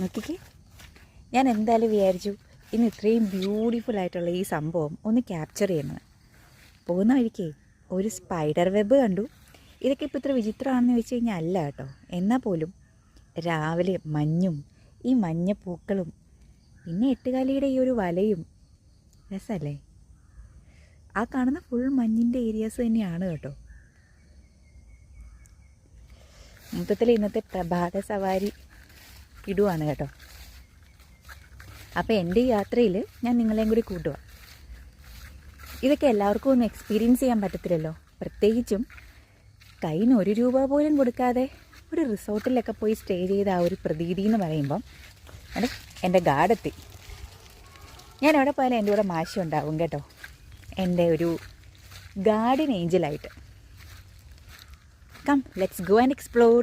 നോക്കിക്കേ, ഞാൻ എന്തായാലും വിചാരിച്ചു ഇന്ന് ഇത്രയും ബ്യൂട്ടിഫുൾ ആയിട്ടുള്ള ഈ സംഭവം ഒന്ന് ക്യാപ്ചർ ചെയ്യുന്നത്. പോകുന്ന വഴിക്കേ ഒരു സ്പൈഡർ വെബ് കണ്ടു. ഇതൊക്കെ ഇപ്പോൾ ഇത്ര വിചിത്രമാണെന്ന് വെച്ച് കഴിഞ്ഞാൽ അല്ല കേട്ടോ. എന്നാൽ പോലും രാവിലെ മഞ്ഞും ഈ മഞ്ഞ പൂക്കളും പിന്നെ എട്ടുകാലിയുടെ ഈ ഒരു വലയും രസമല്ലേ? ആ കാണുന്ന ഫുൾ മഞ്ഞിൻ്റെ ഏരിയാസ് തന്നെയാണ് കേട്ടോ. മൊത്തത്തിൽ ഇന്നത്തെ പ്രഭാത സവാരി ഇടുവാണ് കേട്ടോ. അപ്പോൾ എൻ്റെ ഈ യാത്രയിൽ ഞാൻ നിങ്ങളെയും കൂടി കൂട്ടുക. ഇതൊക്കെ എല്ലാവർക്കും ഒന്നും എക്സ്പീരിയൻസ് ചെയ്യാൻ പറ്റത്തില്ലല്ലോ. പ്രത്യേകിച്ചും കയ്യിൽ നിന്ന് 1 രൂപ പോലും കൊടുക്കാതെ ഒരു റിസോർട്ടിലൊക്കെ പോയി സ്റ്റേ ചെയ്ത ആ ഒരു പ്രതീതി എന്ന് പറയുമ്പം എൻ്റെ ഗാർഡെത്തി. ഞാൻ എവിടെ പോയാലും എൻ്റെ കൂടെ മാഷി ഉണ്ടാവും കേട്ടോ, എൻ്റെ ഒരു ഗാർഡൻ ഏഞ്ചലായിട്ട്. Come let's go and explore.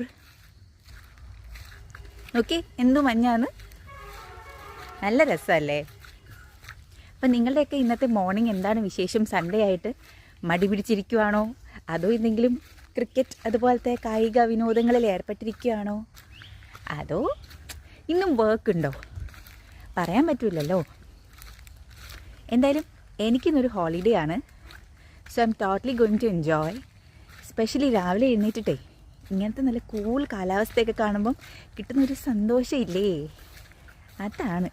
Okay, എന്തു മഞ്ഞാന്ന്, നല്ല രസമല്ലേ? അപ്പം നിങ്ങളുടെയൊക്കെ ഇന്നത്തെ മോർണിംഗ് എന്താണ് വിശേഷം? സൺഡേ ആയിട്ട് മടി പിടിച്ചിരിക്കുവാണോ, അതോ എന്തെങ്കിലും ക്രിക്കറ്റ് അതുപോലത്തെ കായിക വിനോദങ്ങളിൽ ഏർപ്പെട്ടിരിക്കുകയാണോ, അതോ ഇന്നും വർക്ക് ഉണ്ടോ? പറയാൻ പറ്റില്ലല്ലോ. എന്തായാലും എനിക്കിന്നൊരു ഹോളിഡേ ആണ്. So I'm totally going to enjoy. Specially രാവിലെ എഴുന്നേറ്റിട്ടേ ഇങ്ങനത്തെ നല്ല കൂൾ കാലാവസ്ഥയൊക്കെ കാണുമ്പം കിട്ടുന്നൊരു സന്തോഷമില്ലേ, അതാണ്.